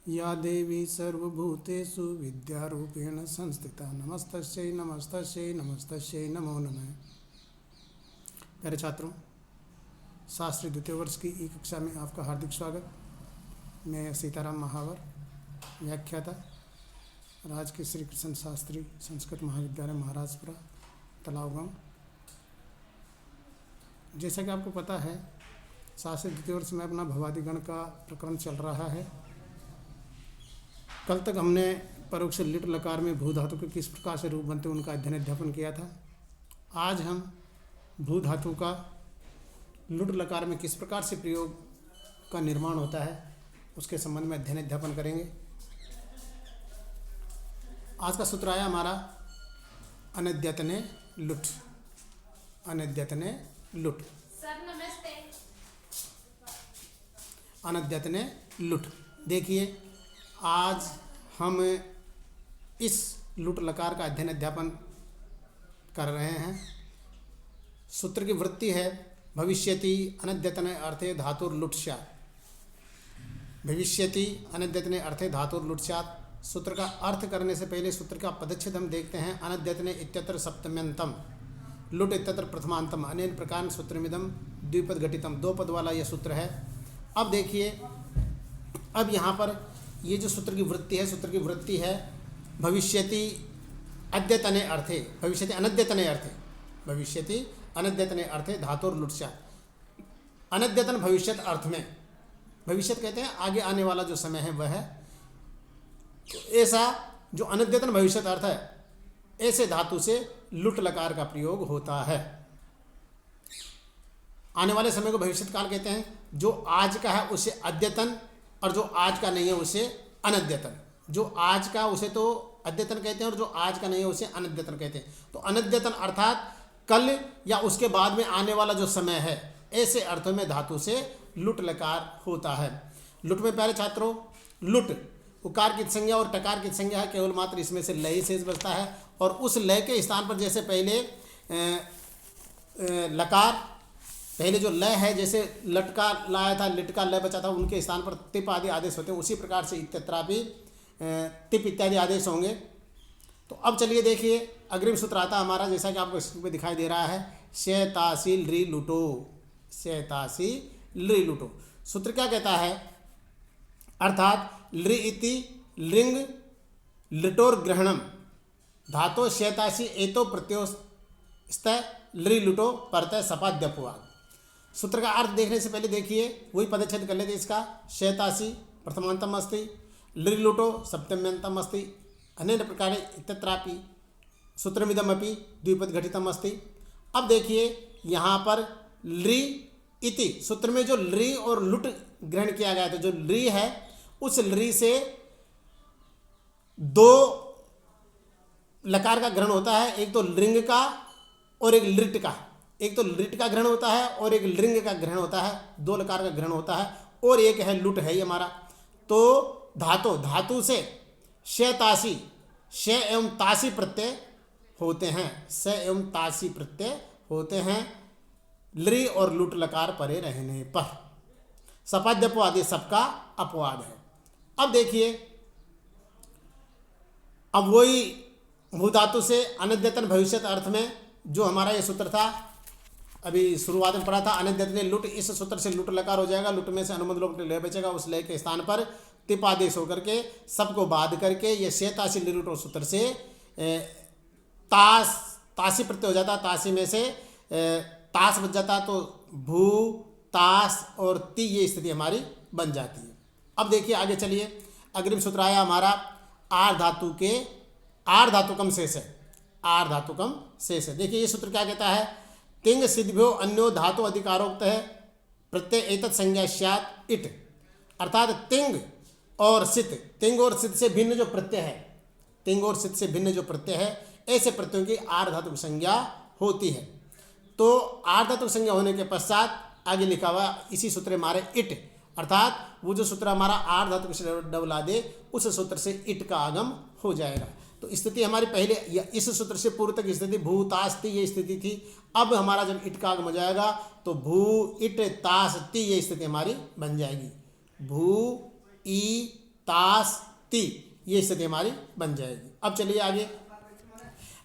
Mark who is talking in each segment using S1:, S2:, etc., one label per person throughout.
S1: या देवी सर्वभूतेषु विद्यारूपेण संस्थिता नमस्तस्यै नमस्तस्यै नमस्तस्यै नमो नमः। प्यारे छात्रों, शास्त्री द्वितीय वर्ष की ई कक्षा में आपका हार्दिक स्वागत। मैं सीताराम महावर, व्याख्याता, राजकीय श्री कृष्ण शास्त्री संस्कृत महाविद्यालय महाराजपुरा, तालाब गाँव। जैसा कि आपको पता है, शास्त्री द्वितीय वर्ष में अपना भवादिगण का प्रकरण चल रहा है। कल तक हमने परोक्ष लिट लकार में भू धातु के किस प्रकार से रूप बनते उनका अध्ययन किया था। आज हम भू धातु का लुट लकार में किस प्रकार से प्रयोग का निर्माण होता है उसके संबंध में अध्ययन करेंगे। आज का सूत्र आया हमारा अनद्यतने लुट। अनद्यतने लुट,
S2: सर नमस्ते।
S1: अनद्यतने लुट। देखिए, आज हम इस लुट लकार का अध्ययन कर रहे हैं। सूत्र की वृत्ति है भविष्यति अनद्यतने अर्थे धातुर लुट स्यात्। भविष्यति अनद्यतने अर्थे धातुर लुट स्यात्। सूत्र का अर्थ करने से पहले सूत्र का पदच्छेद हम देखते हैं। अनद्यतने इत्यत्र सप्तम्यंतम, लुट इत्यत्र प्रथमांतम, अनेन प्रकार सूत्रमिदम द्विपद घटितम। दो पद वाला यह सूत्र है। अब देखिए, अब यहाँ पर ये जो सूत्र की वृत्ति है, सूत्र की वृत्ति है भविष्यति अद्यतने अर्थे, भविष्यति अनद्यतने अर्थे, भविष्यति अनद्यतने अर्थे धातुर लुट स्यात्। अनद्यतन भविष्यत अर्थ में, भविष्यत कहते हैं आगे आने वाला जो समय है वह है। तो ऐसा जो अनद्यतन भविष्यत अर्थ है, ऐसे धातु से लुट लकार का प्रयोग होता है। आने वाले समय को भविष्यत काल कहते हैं। जो आज का है उसे अद्यतन, और जो आज का नहीं है उसे अनद्यतन। जो आज का उसे तो अद्यतन कहते हैं और जो आज का नहीं है उसे अनद्यतन कहते हैं। तो अनद्यतन अर्थात कल या उसके बाद में आने वाला जो समय है, ऐसे अर्थों में धातु से लुट लकार होता है। लुट में प्यारे छात्रों, लुट उकार की संज्ञा और टकार की संज्ञा है, केवल मात्र इसमें से लय शेष बचता है। और उस लय के स्थान पर जैसे पहले लकार, पहले जो लय है, जैसे लटका लाया था, लिट का लय बचा था, उनके स्थान पर तिप आदि आदेश होते हैं। उसी प्रकार से इत्यत्रा भी तिप इत्यादि आदेश होंगे। तो अब चलिए देखिए, अग्रिम सूत्र आता हमारा, जैसा कि आपको स्क्रीन पे दिखाई दे रहा है, शैतासी लृ लुटो। शैतासी लृ लुटो सूत्र क्या कहता है? अर्थात लृ इति लिंग लिटोर ग्रहणम धातो शैतासी एतो प्रत्योस्तय लृ लुटो परतः सपाद्यपवाद। सूत्र का अर्थ देखने से पहले देखिए, वही पदच्छेद कर लेते इसका। शैतासी प्रथमांतम अस्ति, लृ लुटो सप्तम्यंतम अस्ति, अनेन प्रकार इत्यत्रापि सूत्रमिदमपि द्विपद घटितम अस्ति। अब देखिए यहाँ पर लृ इति सूत्र में जो लृ और लुट ग्रहण किया गया, तो जो लृ है उस लृ से दो लकार का ग्रहण होता है। एक तो लिंग का और एक लिट का। एक तो लिट का ग्रहण होता है और एक लिंग का ग्रहण होता है। दो लकार का ग्रहण होता है और एक है लुट है ये हमारा। तो धातु से शैतासी, श एवं तासी प्रत्यय होते हैं। स एवं तासी प्रत्यय होते हैं लृ और लुट लकार परे रहने पर। सपाद्यपवाद ये सबका अपवाद है। अब देखिए, अब वही भू धातु से अनद्यतन भविष्यत अर्थ में जो हमारा ये सूत्र था, अभी शुरुआत में पढ़ा था, अनद्यतने लुट। इस सूत्र से लुट लकार हो जाएगा। लुट में से अनुबंध लोप लय बचेगा। उस लय के स्थान पर तिप आदेश होकर के सबको बाध करके ये शैतासी लृ लुटो सूत्र से तासी प्रत्यय हो जाता। तासी में से तास बच जाता, तो भू तास और ती ये स्थिति हमारी बन जाती है। अब देखिए आगे चलिए, अग्रिम सूत्र आया हमारा आर धातु के आर धातुकम शेष है। आर धातुकम शेष है। देखिए ये सूत्र क्या कहता है? तिंग सिद्भ्यो अन्यो धातु अधिकारोक्त है प्रत्यय एतत् संज्ञा स्यात् इट। अर्थात तिंग और सित, तिंग और सित से भिन्न जो प्रत्यय है, तिंग और सित से भिन्न जो प्रत्यय है, ऐसे प्रत्ययों की आर धातु संज्ञा होती है। तो आर धातु संज्ञा होने के पश्चात आगे लिखा हुआ इसी सूत्र हमारे इट, अर्थात वो जो सूत्र हमारा आर धातु से डबला दे, उस सूत्र से इट का आगम हो जाएगा। तो स्थिति हमारी पहले इस सूत्र से पूर्व तक स्थिति भू तास ती ये स्थिति थी। अब हमारा जब इट का आगम हो जाएगा तो भू इट तास ती ये स्थिति हमारी बन जाएगी। भू ई तास ती, ये स्थिति हमारी बन जाएगी। अब चलिए आगे,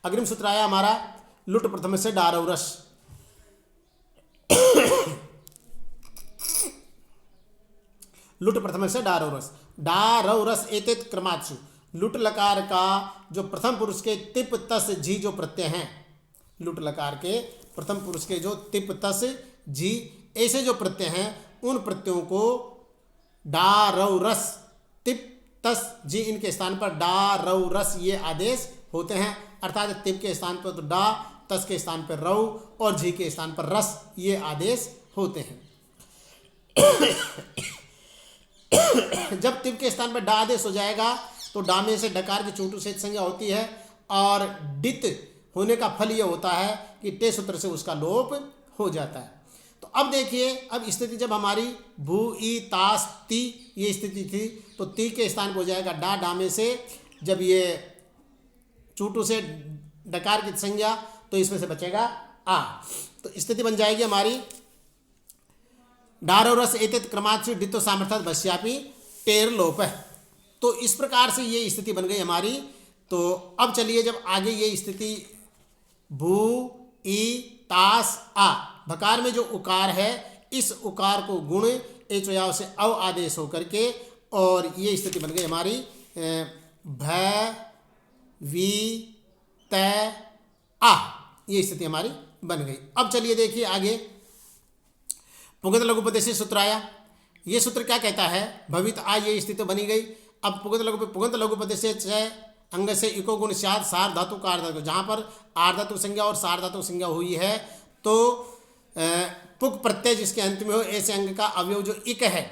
S1: अग्रिम सूत्र आया हमारा लुट प्रथम से डारौरस। लुट प्रथम से डारौरस, डारौरस एतेत क्रमात्सु। लुट लकार का जो प्रथम पुरुष के तिप तस जी जो प्रत्यय हैं, लुट लकार के प्रथम पुरुष के जो तिप तस जी ऐसे जो प्रत्यय हैं, उन प्रत्ययों को डारौरस, तिप तस जी इनके स्थान पर डारौरस ये आदेश होते हैं। अर्थात तिप के स्थान पर तो डा, तस के स्थान पर रौ और झी के स्थान पर रस ये आदेश होते हैं। जब तिप के स्थान पर डा आदेश हो जाएगा तो डा में से डकार की चूटू से संज्ञा होती है और डित होने का फल यह होता है कि टे सूत्र से उसका लोप हो जाता है। तो अब देखिए, अब स्थिति जब हमारी भू ई तास ती ये स्थिति थी, तो ती के स्थान पर हो जाएगा डा, डा में से जब ये चूटू से डकार की संज्ञा तो इसमें से बचेगा आ, तो स्थिति बन जाएगी हमारी डारौरस एतेत क्रमात्सु डितो सामर्थ्यात् भस्यापि टेर लोप है। तो इस प्रकार से ये स्थिति बन गई हमारी। तो अब चलिए, जब आगे ये स्थिति भू ई तास आ, भकार में जो उकार है, इस उकार को गुण एच याव से अव आदेश होकर के, और ये स्थिति बन गई हमारी भ वी त आ, ये स्थिति हमारी बन गई। अब चलिए देखिए आगे, पुगत लघुपदेशी सूत्र आया। ये सूत्र क्या कहता है, भवित आ ये स्थिति बनी गई। अब पुगत लघुपदेशी अंग से इको गुण स्यात् सार धातु का धातु, जहाँ पर आर धातु संज्ञा और सार धातु संज्ञा हुई है, तो पुक प्रत्यय जिसके अंत में हो, ऐसे अंग का अवयव जो इक है,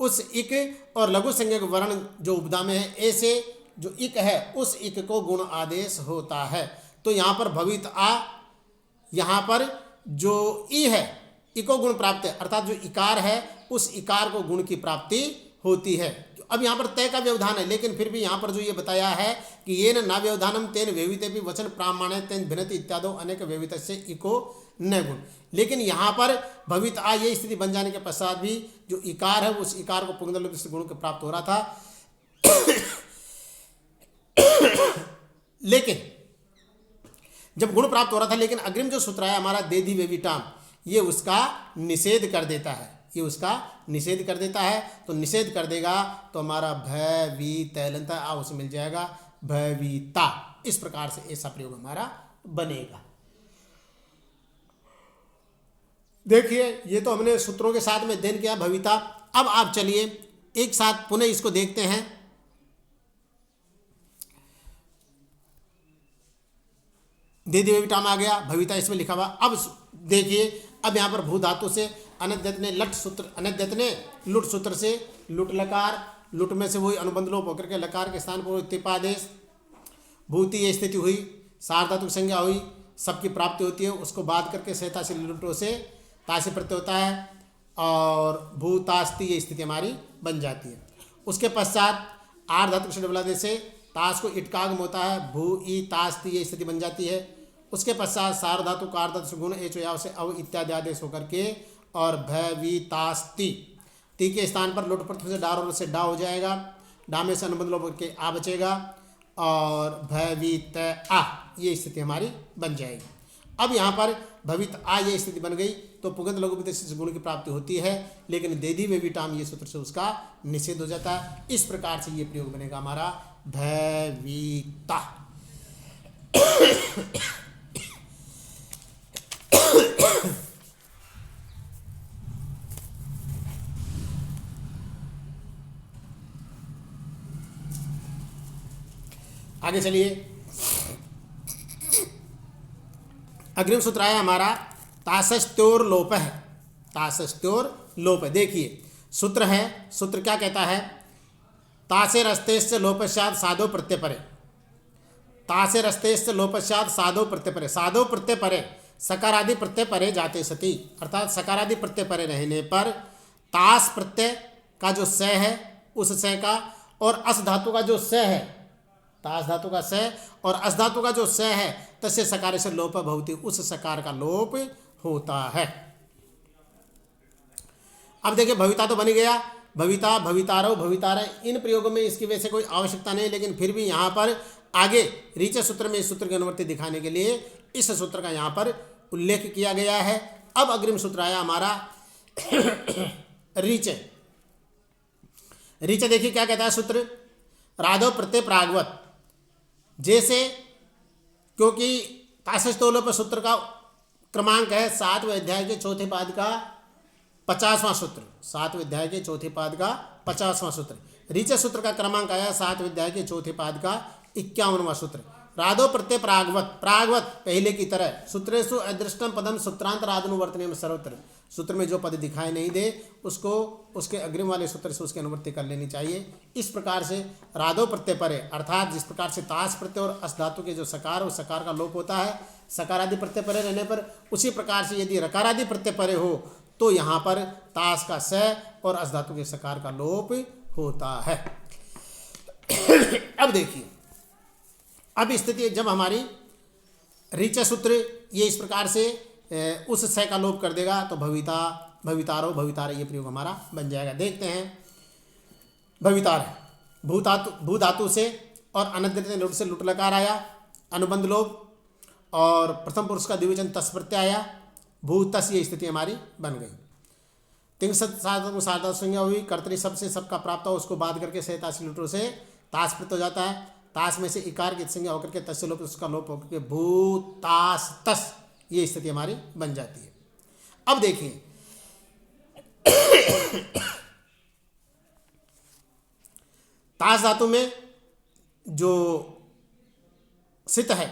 S1: उस इक और लघु संज्ञक वर्ण जो उपधा में है, ऐसे जो इक है उस इक को गुण आदेश होता है। तो यहाँ पर भवित आ, यहाँ पर जो ई है इको गुण प्राप्त है, अर्थात जो इकार है उस इकार को गुण की प्राप्ति होती है। अब यहाँ पर तय का व्यवधान है, लेकिन फिर भी यहाँ पर जो ये बताया है कि ये न व्यवधानम तेन व्यविते भी वचन प्रामाण्य तेन भिन्नति इत्यादो अनेक व्यवित से इको न गुण। लेकिन यहाँ पर भवित आ ये स्थिति बन जाने के पश्चात भी जो इकार है उस इकार को पुंगल से गुण के प्राप्त हो रहा था। लेकिन जब गुण प्राप्त हो रहा था, लेकिन अग्रिम जो सूत्र है हमारा देधी वेविटाम, ये उसका निषेध कर देता है, ये उसका निषेध कर देता है। तो निषेध कर देगा तो हमारा भवी तैलंता आ उसे मिल जाएगा भविता। इस प्रकार से ऐसा प्रयोग हमारा बनेगा। देखिए, ये तो हमने सूत्रों के साथ में अध्ययन किया भविता। अब आप चलिए एक साथ पुनः इसको देखते हैं। देदी वेविटाम आ गया, भविता इसमें लिखा हुआ। अब देखिए, अब यहाँ पर भू धातु से अनद्यत ने लट सूत्र, अनद्यत ने लुट सूत्र से लुट लकार, लुट में से वही अनुबंध लोप होकर के लकार के स्थान पर तिपादेश, भूति ये स्थिति हुई, सार धातु संज्ञा हुई, सबकी प्राप्ति होती है, उसको बाध करके सहता से लुटो से तासी प्रत्यय होता है और भूतास्ति ये स्थिति हमारी बन जाती है। उसके पश्चात आर धातु से डबला दे से ताश को इटकागम होता है, भू ई तास्ति ये स्थिति बन जाती है। उसके पश्चात सार धातु कार धातु से गुण एच याव से अव इत्यादि आदेश होकर के और भवितास्ति, ती के स्थान पर लुट प्रथम से डार और से डा हो जाएगा, डा में से अनुबंध लोप करके आ बचेगा और भवित आ ये स्थिति हमारी बन जाएगी। अब यहाँ पर भवित आ ये स्थिति बन गई तो पुगंत लघुपदेश गुण की प्राप्ति होती है, लेकिन देदी वेविटाम ये सूत्र से उसका निषेध हो जाता है। इस प्रकार से ये प्रयोग बनेगा हमारा भविता। आगे चलिए, अग्रिम सूत्र आया हमारा तासस्त्योर लोप है, तासस्त्योर लोप है। देखिए सूत्र है, सूत्र क्या कहता है, तासे रस्तेश्च लोपस्यात् साधो प्रत्यय परे, तासे रस्तेश्च लोपस्यात् साधो प्रत्यय परे, साधो प्रत्यय परे सकारादि प्रत्यय परे जाते सती, अर्थात सकारादि प्रत्यय परे रहने पर तास प्रत्यय का जो स है उस स का और अस धातु का जो स है, तास धातु का स और अस धातु का जो स है, तस्य सकार से लोप भवति, उस सकार का लोप होता है। अब देखिए भविता तो बन गया, भविता, भवितारव, भवितारय, इन प्रयोगों में इसकी वैसे कोई आवश्यकता नहीं, लेकिन फिर भी यहाँ पर आगे ऋच सूत्र में इस सूत्र की अनुवृत्ति दिखाने के लिए इस सूत्र का यहाँ पर उल्लेख किया गया है। अब अग्रिम सूत्र आया हमारा ऋच। ऋच देखिए क्या कहता है सूत्र, राधव प्रत्यय प्रागवत, जैसे क्योंकि ताशस्तोलोप सूत्र का क्रमांक है 7वें अध्याय के चौथे पाद का 50वां सूत्र, 7वें अध्याय के चौथे पाद का 50वां सूत्र। ऋच सूत्र का क्रमांक आया 7वें अध्याय के चौथे पाद का 51वां सूत्र। राधो प्रत्यय प्रागवत, प्रागवत पहले की तरह, सूत्रेषु अदृष्टम पदम सूत्रांतरादनुवर्तनेम सर्वत्र, सूत्र में जो पद दिखाई नहीं दे उसको उसके अग्रिम वाले सूत्र से उसकी अनुवृत्ति कर लेनी चाहिए। इस प्रकार से राधो प्रत्यय परे, अर्थात जिस प्रकार से ताश प्रत्यय और अस धातु के जो सकार और सकार का लोप होता है सकारादि प्रत्यय परे रहने पर, उसी प्रकार से यदि रकारादि प्रत्यय परे हो तो यहाँ पर ताश का स और अस धातु के सकार का लोप होता है। अब देखिए, अब स्थिति जब हमारी ऋच सूत्र ये इस प्रकार से उस स का लोप कर देगा तो भविता, भवितारो, भवितार ये प्रयोग हमारा बन जाएगा। देखते हैं भवितार, भू धातु से और अनद्रित लुट से लुट लकार आया, अनुबंध लोप और प्रथम पुरुष का द्विवचन तस् प्रत्यय आया, भू तस, ये स्थिति हमारी बन गई। तिंग साधा संज्ञा हुई, कर्तरी सब से सबका प्राप्त हो उसको बाध करके सहतासी लुटों से ताश प्रत्यय हो जाता है, ताश में से इकार की संज्ञा होकर के तस्य लोप, उसका लोप होकर के भू तास तस, ये स्थिति हमारी बन जाती है। अब देखिए ताश धातु में जो सित है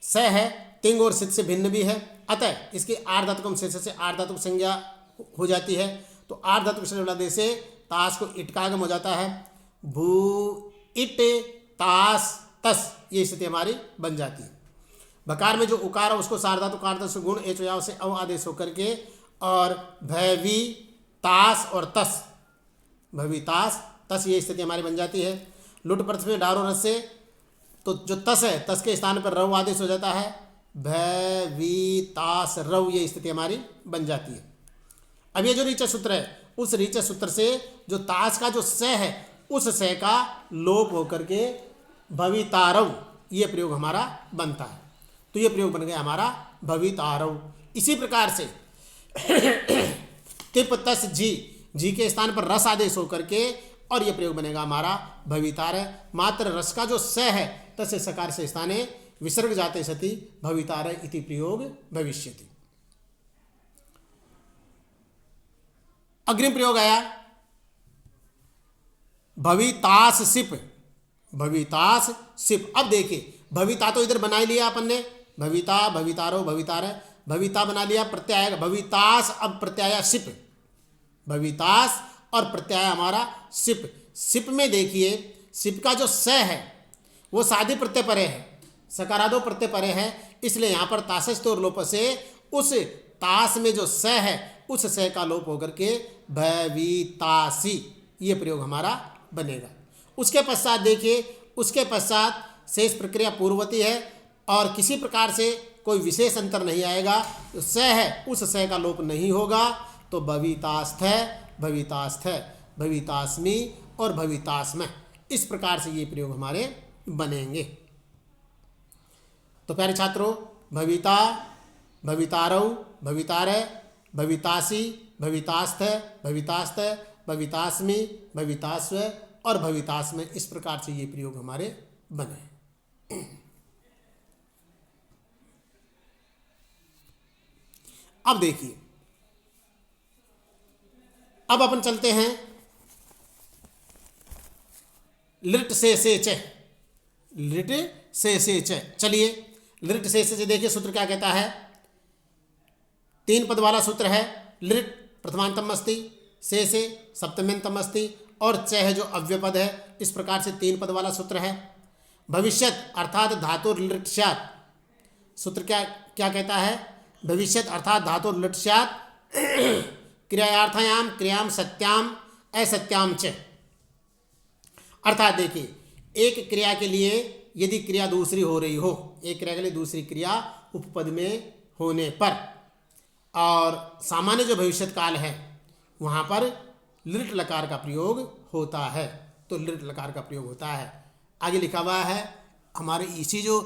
S1: स है, तिंग और सित से भिन्न भी है, अतः इसकी आर्ध धातुकम से आर्ध धातुक संज्ञा हो जाती है, तो आर्ध धातुक संज्ञा से ताश को इटकागम हो जाता है, भू इट तास तस, ये स्थिति हमारी बन जाती है। बकार में जो उकार है उसको सार्वधातुक कार्य से गुण एच से अव आदेश होकर के और भैवी तास और तस, भवी तास तस, ये स्थिति हमारी बन जाती है। लुट प्रथ में डारो रस से तो जो तस है तस के स्थान पर रव आदेश हो जाता है, भैवी तास रव, ये स्थिति हमारी बन जाती है। अब ये जो ऋच सूत्र है उस ऋच सूत्र से जो ताश का जो स है उस स का लोप होकर के भवितारव, ये प्रयोग हमारा बनता है, तो ये प्रयोग बन गया हमारा भवितारव। इसी प्रकार से तिप तस जी, जी के स्थान पर रस आदेश होकर के और ये प्रयोग बनेगा हमारा भवितार, मात्र रस का जो स है तस्य सकार से स्थाने विसर्ग जाते सति भवितार इति प्रयोग भविष्यति। अग्रिम प्रयोग आया भवितास सिप, भवितास सिप। अब देखिए भविता तो इधर बना ही लिया अपन ने, भविता, भवितारो, भवितार, भविता बना लिया, प्रत्यय आएगा भवितास, अब प्रत्यय सिप, भवितास और प्रत्यय हमारा सिप। सिप में देखिए सिप का जो स है वो साधी प्रत्यय परे है, सकारादो प्रत्यय परे है, इसलिए यहाँ पर तासस्त और लोप से उस तास में जो स है उस स का लोप होकर के भवितासी, ये प्रयोग हमारा बनेगा। उसके पश्चात देखिए, उसके पश्चात शेष प्रक्रिया पूर्ववती है और किसी प्रकार से कोई विशेष अंतर नहीं आएगा, तो स है उस स का लोप नहीं होगा, तो भवितास्थ, भवितास्थ, भवितास्मि और भवितास्म, इस प्रकार से ये प्रयोग हमारे बनेंगे। तो प्यारे छात्रों, भविता, भवितारौ, भवितारय, भवितासी, भवितास्थ, भवितास्थ, भवितास्मि, भवितास्व और भवितास्म, इस प्रकार से ये प्रयोग हमारे बने। अब देखिए, अब अपन चलते हैं लिट से च, लिट से च। चलिए लिट से देखिए सूत्र क्या कहता है, 3 पद वाला सूत्र है। लिट प्रथमांतम अस्ति, से सप्तम्यंतम अस्ति और च है जो अव्यपद है, इस प्रकार से 3 पद वाला सूत्र है। भविष्यत अर्थात धातु लिट स्यात्, सूत्र क्या क्या कहता है, भविष्यत अर्थात धातु लिट स्यात् क्रियार्थायाम क्रियाम सत्याम असत्याम च। अर्थात देखिए एक क्रिया के लिए यदि क्रिया दूसरी हो रही हो, एक क्रिया के लिए दूसरी क्रिया उपपद में होने पर, और सामान्य जो भविष्यत काल है वहाँ पर लिट लकार का प्रयोग होता है। तो लिट लकार का प्रयोग होता है। आगे लिखा हुआ है हमारे इसी जो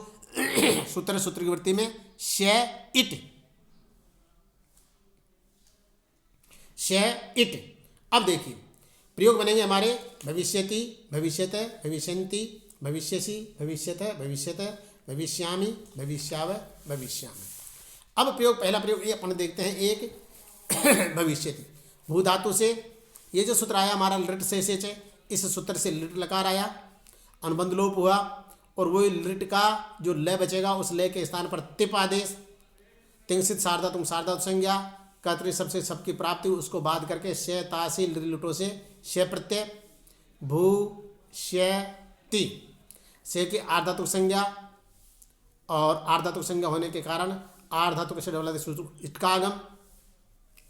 S1: सूत्र की वृत्ति में इट। अब देखिए प्रयोग बनेंगे हमारे भविष्यति, भविष्यत, भविष्यन्ति, भविष्यसि, भविष्यत, भविष्यत, भविष्यामि, भविष्याव, भविष्यामि। अब प्रयोग, पहला प्रयोग ये अपन देखते हैं एक भविष्यति। भू धातु से ये जो सूत्र आया हमारा लिट से सेच, इस सूत्र से लिट लकार आया, अनुबंध लोप हुआ और वही लिट का जो लय बचेगा उस लय के स्थान पर तिप आदेश, तिंसित सार्वधातुक सार्वधातुक संज्ञा, कर्तरी सबसे सबकी प्राप्ति, उसको बाध करके शय तासी लिटों से शय प्रत्यय, भू शयति, से की आर्धातुक संज्ञा और आर्धातुक संज्ञा होने के कारण आर्धातुक से डबल इटकागम,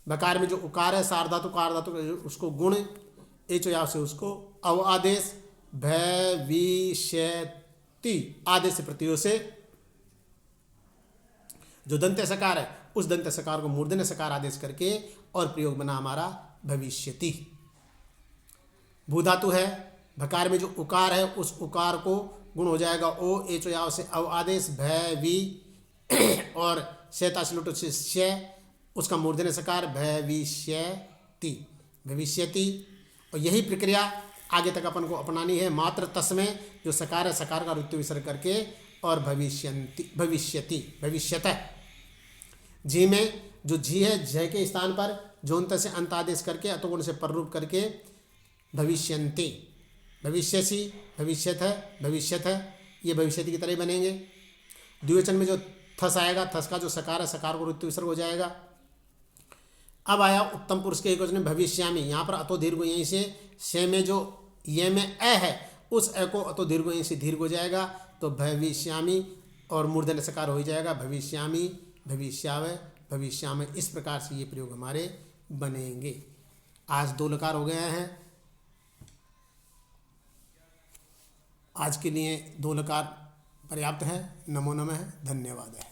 S1: बकार में जो उकार है सार्वधातुक आर्धातुक उसको गुण, एच या से उसको अव आदेश, भविष्यति आदेश से प्रत्ययों से जो दंत्य सकार है उस दंत्य सकार को मूर्धन्य सकार आदेश करके और प्रयोग बना हमारा भविष्यति। भू धातु है, भकार में जो उकार है उस उकार को गुण हो जाएगा ओ, एच या से अव आदेश, भवि और शयताशिलुट से शय, उसका मूर्धन्य सकार भविष्यति, भविष्यति। और यही प्रक्रिया आगे तक अपन को अपनानी है। मात्र तस्में जो सकार है सकार का ऋतु विसर्ग करके और भविष्यन्ति, भविष्यति, भविष्यतः। झी में जो झी है झ के स्थान पर जोंत से अंत आदेश करके अतोगुण से पररूप करके भविष्यन्ति, भविष्यसि, भविष्यत, भविष्यत, ये भविष्यति की तरह बनेंगे। द्विवचन में जो थस आएगा, थस का जो सकार है सकार को ऋतु विसर्ग हो जाएगा। अब आया उत्तम पुरुष के एक वचन में भविष्यामि, यहाँ पर अतो दीर्घ यहीं से में जो ये में अ है उस अ को अतो दीर्घ यहीं से दीर्घ हो जाएगा तो भविष्यामि और मूर्धन्य सकार हो जाएगा भविष्यामि, भविष्याव, भविष्यामि। इस प्रकार से ये प्रयोग हमारे बनेंगे। आज 2 लकार हो गए हैं। आज के लिए 2 लकार पर्याप्त है। नमो नमः, धन्यवाद है।